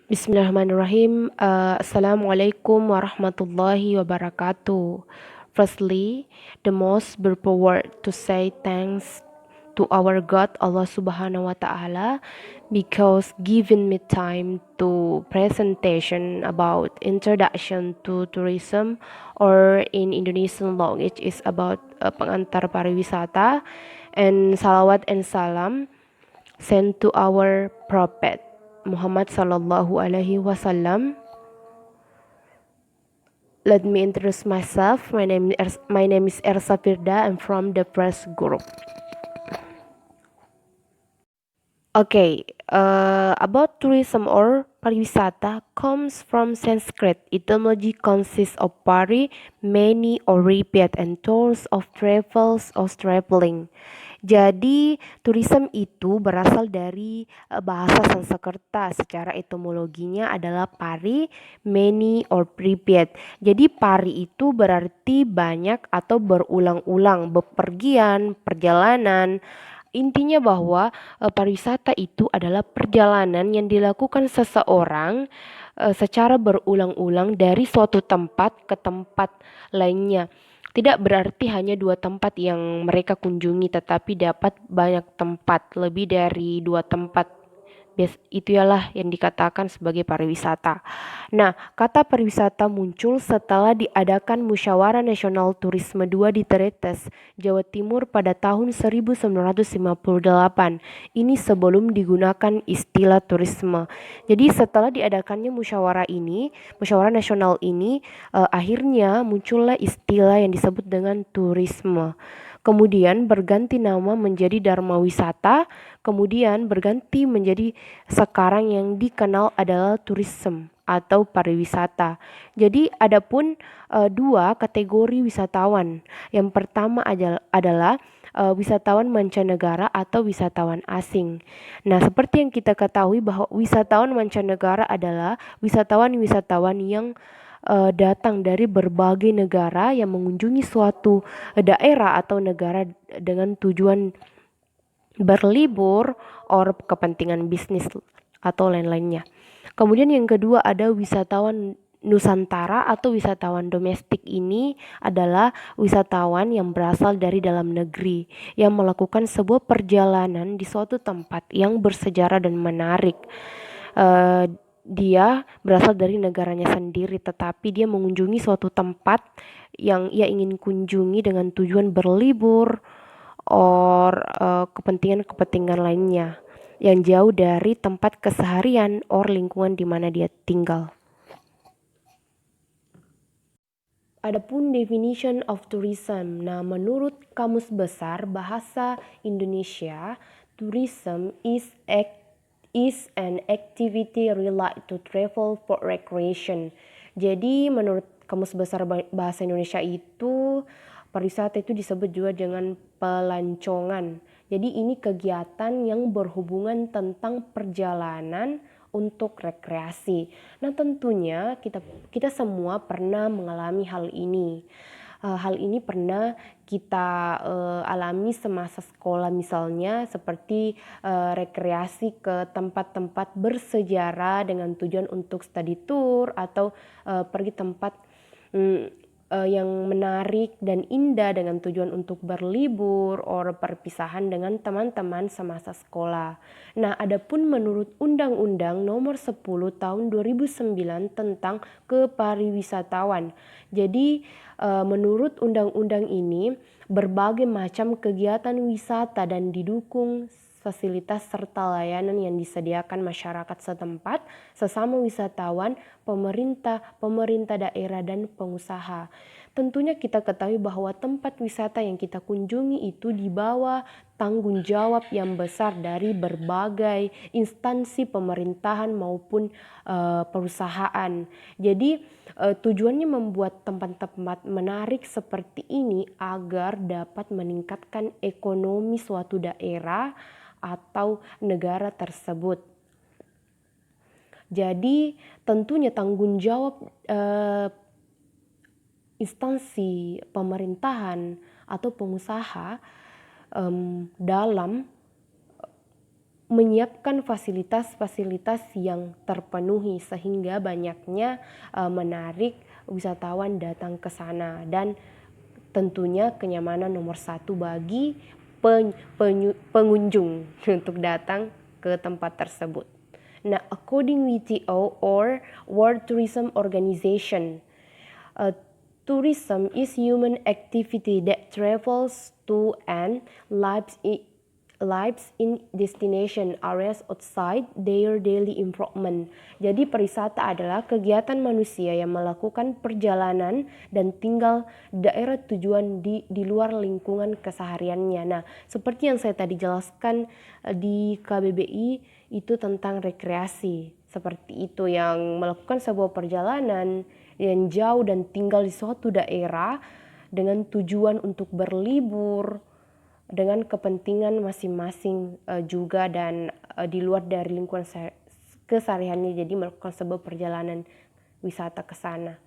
Bismillahirrahmanirrahim. Assalamualaikum warahmatullahi wabarakatuh. Firstly, the most beautiful word to say thanks to our God Allah Subhanahu wa Ta'ala because giving me time to presentation about introduction to tourism or in Indonesian language is about pengantar pariwisata, and salawat and salam sent to our Prophet Muhammad Sallallahu Alaihi Wasallam. Let me introduce myself. My name is Ersa Firda. I'm from the press group. Okay, about tourism or pariwisata comes from Sanskrit. Etymology consists of pari, many or repeat, and tours of travels or traveling. Jadi, tourism itu berasal dari bahasa Sanskerta. Secara etimologinya adalah pari, many or repeat. Jadi, pari itu berarti banyak atau berulang-ulang, bepergian, perjalanan. Intinya bahwa pariwisata itu adalah perjalanan yang dilakukan seseorang secara berulang-ulang dari suatu tempat ke tempat lainnya. Tidak berarti hanya dua tempat yang mereka kunjungi, tetapi dapat banyak tempat, lebih dari dua tempat. Itu ialah yang dikatakan sebagai pariwisata. Nah, kata pariwisata muncul setelah diadakan Musyawarah Nasional Turisme II di Tretes, Jawa Timur pada tahun 1958. Ini sebelum digunakan istilah turisme. Jadi setelah diadakannya musyawarah nasional ini, akhirnya muncullah istilah yang disebut dengan turisme. Kemudian berganti nama menjadi Dharma Wisata, kemudian berganti menjadi sekarang yang dikenal adalah tourism atau pariwisata. Jadi ada pun dua kategori wisatawan. Yang pertama adalah wisatawan mancanegara atau wisatawan asing. Nah, seperti yang kita ketahui bahwa wisatawan mancanegara adalah wisatawan-wisatawan yang datang dari berbagai negara yang mengunjungi suatu daerah atau negara dengan tujuan berlibur or kepentingan bisnis atau lain-lainnya. Kemudian yang kedua ada wisatawan Nusantara atau wisatawan domestik. Ini adalah wisatawan yang berasal dari dalam negeri yang melakukan sebuah perjalanan di suatu tempat yang bersejarah dan menarik. Dia berasal dari negaranya sendiri, tetapi dia mengunjungi suatu tempat yang ia ingin kunjungi dengan tujuan berlibur or kepentingan-kepentingan lainnya yang jauh dari tempat keseharian or lingkungan di mana dia tinggal. Adapun definition of tourism. Nah, menurut Kamus Besar Bahasa Indonesia, tourism is an activity related to travel for recreation. Jadi menurut Kamus Besar Bahasa Indonesia itu, pariwisata itu disebut juga dengan pelancongan. Jadi ini kegiatan yang berhubungan tentang perjalanan untuk rekreasi. Nah, tentunya kita semua pernah mengalami hal ini. Hal ini pernah kita alami semasa sekolah, misalnya seperti rekreasi ke tempat-tempat bersejarah dengan tujuan untuk study tour atau pergi tempat yang menarik dan indah dengan tujuan untuk berlibur or perpisahan dengan teman-teman semasa sekolah. Nah, adapun menurut Undang-Undang Nomor 10 Tahun 2009 tentang kepariwisatawan. Jadi menurut undang-undang ini, berbagai macam kegiatan wisata dan didukung fasilitas serta layanan yang disediakan masyarakat setempat, sesama wisatawan, pemerintah daerah, dan pengusaha. Tentunya kita ketahui bahwa tempat wisata yang kita kunjungi itu di bawah tanggung jawab yang besar dari berbagai instansi pemerintahan maupun perusahaan. Jadi tujuannya membuat tempat-tempat menarik seperti ini agar dapat meningkatkan ekonomi suatu daerah atau negara tersebut. Jadi tentunya tanggung jawab instansi pemerintahan atau pengusaha dalam menyiapkan fasilitas-fasilitas yang terpenuhi sehingga banyaknya menarik wisatawan datang ke sana, dan tentunya kenyamanan nomor satu bagi pengunjung untuk datang ke tempat tersebut. Nah, according WTO or World Tourism Organization, tourism is human activity that travels to and lives in destination areas outside their daily environment. Jadi pariwisata adalah kegiatan manusia yang melakukan perjalanan dan tinggal daerah tujuan di luar lingkungan kesehariannya. Nah, seperti yang saya tadi jelaskan di KBBI itu tentang rekreasi. Seperti itu, yang melakukan sebuah perjalanan yang jauh dan tinggal di suatu daerah dengan tujuan untuk berlibur dengan kepentingan masing-masing juga, dan di luar dari lingkungan kesehariannya, jadi melakukan sebuah perjalanan wisata ke sana.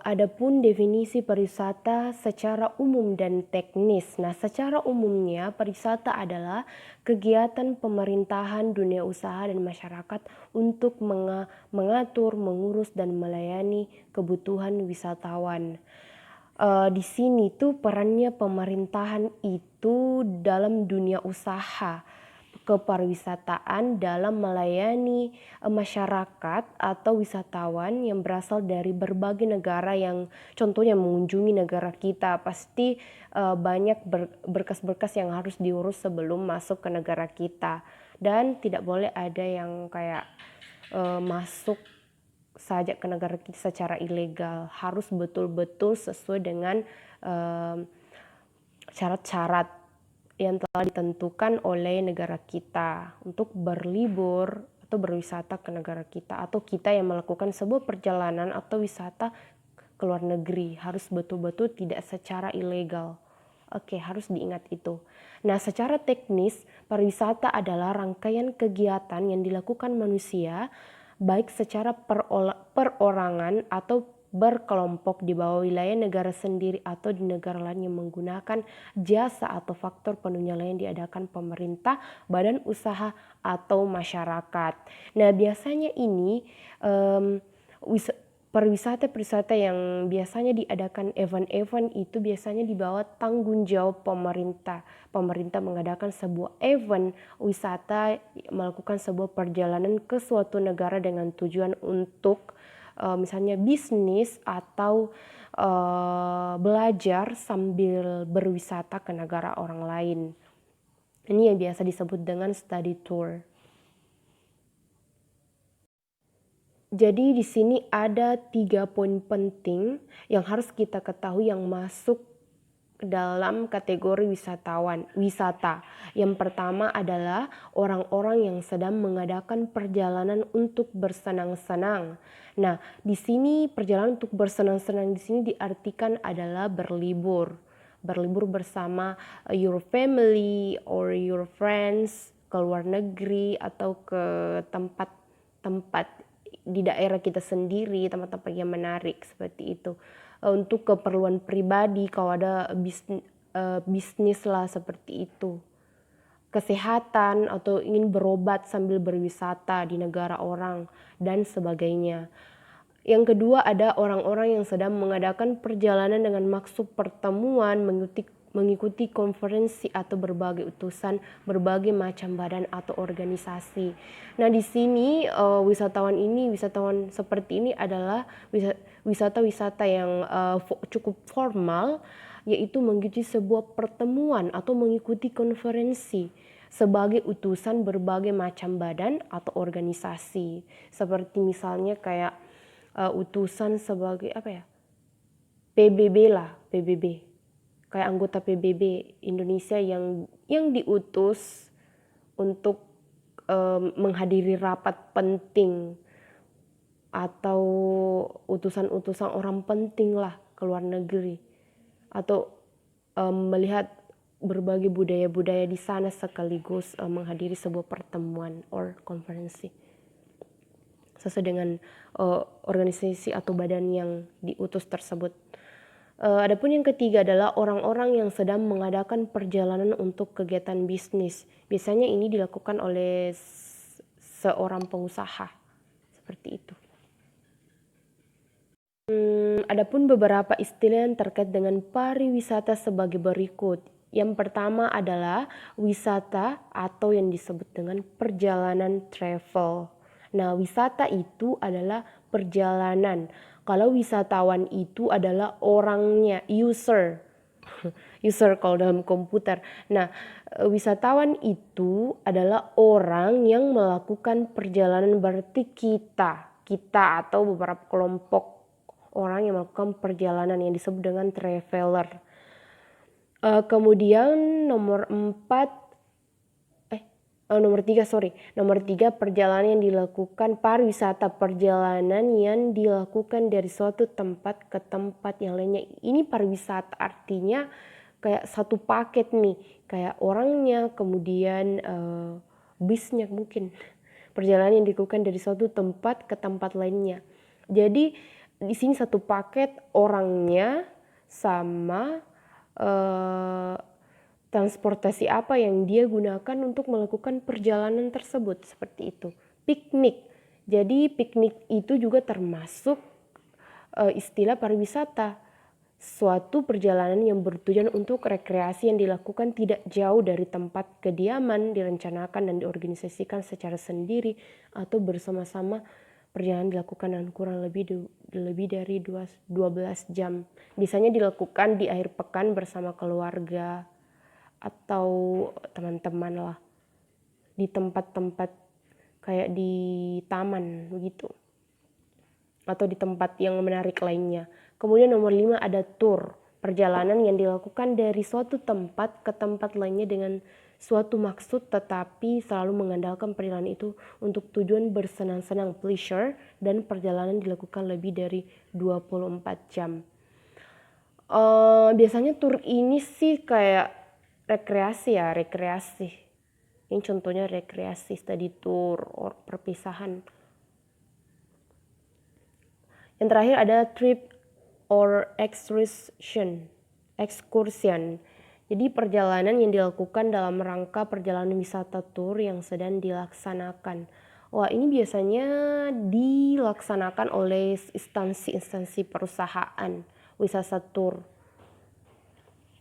Adapun definisi pariwisata secara umum dan teknis. Nah, secara umumnya pariwisata adalah kegiatan pemerintahan, dunia usaha, dan masyarakat untuk mengatur, mengurus, dan melayani kebutuhan wisatawan. Di sini tuh perannya pemerintahan itu dalam dunia usaha kepariwisataan dalam melayani masyarakat atau wisatawan yang berasal dari berbagai negara yang contohnya mengunjungi negara kita. Pasti banyak berkas-berkas yang harus diurus sebelum masuk ke negara kita, dan tidak boleh ada yang kayak masuk saja ke negara kita secara ilegal. Harus betul-betul sesuai dengan syarat-syarat yang telah ditentukan oleh negara kita untuk berlibur atau berwisata ke negara kita, atau kita yang melakukan sebuah perjalanan atau wisata ke luar negeri harus betul-betul tidak secara ilegal. Oke, harus diingat itu. Nah, secara teknis, pariwisata adalah rangkaian kegiatan yang dilakukan manusia baik secara perorangan atau berkelompok di bawah wilayah negara sendiri atau di negara lain yang menggunakan jasa atau faktor penunjang lain diadakan pemerintah, badan usaha, atau masyarakat. Nah, biasanya ini pariwisata yang biasanya diadakan event-event itu biasanya di bawah tanggung jawab pemerintah. Pemerintah mengadakan sebuah event wisata, melakukan sebuah perjalanan ke suatu negara dengan tujuan untuk misalnya bisnis atau belajar sambil berwisata ke negara orang lain. Ini yang biasa disebut dengan study tour. Jadi di sini ada 3 poin penting yang harus kita ketahui yang masuk dalam kategori wisata. Yang pertama adalah orang-orang yang sedang mengadakan perjalanan untuk bersenang-senang. Nah, di sini perjalanan untuk bersenang-senang di sini diartikan adalah berlibur. Berlibur bersama your family or your friends ke luar negeri atau ke tempat-tempat di daerah kita sendiri, tempat-tempat yang menarik seperti itu. Untuk keperluan pribadi, kalau ada bisnis lah seperti itu. Kesehatan atau ingin berobat sambil berwisata di negara orang dan sebagainya. Yang kedua ada orang-orang yang sedang mengadakan perjalanan dengan maksud pertemuan, mengikuti konferensi atau berbagai utusan berbagai macam badan atau organisasi. Nah, di sini wisatawan seperti ini adalah wisata-wisata yang cukup formal, yaitu mengikuti sebuah pertemuan atau mengikuti konferensi sebagai utusan berbagai macam badan atau organisasi. Seperti misalnya kayak utusan sebagai PBB lah, PBB. Kayak anggota PBB Indonesia yang diutus untuk menghadiri rapat penting atau utusan-utusan orang penting lah ke luar negeri, atau melihat berbagai budaya-budaya di sana sekaligus menghadiri sebuah pertemuan or konferensi sesuai dengan organisasi atau badan yang diutus tersebut. Adapun yang ketiga adalah orang-orang yang sedang mengadakan perjalanan untuk kegiatan bisnis. Biasanya ini dilakukan oleh seorang pengusaha, seperti itu. Adapun beberapa istilah yang terkait dengan pariwisata sebagai berikut. Yang pertama adalah wisata atau yang disebut dengan perjalanan travel. Nah, wisata itu adalah perjalanan. Kalau wisatawan itu adalah orangnya, user. User kalau dalam komputer. Nah, wisatawan itu adalah orang yang melakukan perjalanan, berarti kita atau beberapa kelompok orang yang melakukan perjalanan yang disebut dengan traveler. Kemudian nomor 3 perjalanan yang dilakukan pariwisata, perjalanan yang dilakukan dari suatu tempat ke tempat yang lainnya. Ini pariwisata artinya kayak satu paket nih, kayak orangnya, kemudian bisnya mungkin. Perjalanan yang dilakukan dari suatu tempat ke tempat lainnya. Jadi di sini satu paket orangnya sama transportasi apa yang dia gunakan untuk melakukan perjalanan tersebut, seperti itu. Piknik. Jadi piknik itu juga termasuk istilah pariwisata. Suatu perjalanan yang bertujuan untuk rekreasi yang dilakukan tidak jauh dari tempat kediaman, direncanakan dan diorganisasikan secara sendiri atau bersama-sama. Perjalanan dilakukan dengan kurang lebih dari 12 jam. Biasanya dilakukan di akhir pekan bersama keluarga atau teman-teman lah, di tempat-tempat kayak di taman begitu, atau di tempat yang menarik lainnya. Kemudian nomor 5 ada tour, perjalanan yang dilakukan dari suatu tempat ke tempat lainnya dengan suatu maksud, tetapi selalu mengandalkan perjalanan itu untuk tujuan bersenang-senang, pleasure, dan perjalanan dilakukan lebih dari 24 jam. Biasanya tour ini sih kayak rekreasi. Ini contohnya rekreasi, study tour, or perpisahan. Yang terakhir ada trip or excursion. Jadi perjalanan yang dilakukan dalam rangka perjalanan wisata tour yang sedang dilaksanakan. Wah, ini biasanya dilaksanakan oleh instansi perusahaan wisata tour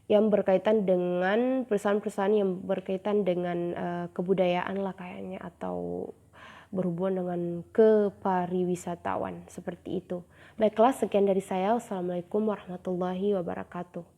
yang berkaitan dengan perusahaan-perusahaan yang berkaitan dengan kebudayaan lah kayaknya, atau berhubungan dengan kepariwisatawan, seperti itu. Baiklah, sekian dari saya. Wassalamualaikum warahmatullahi wabarakatuh.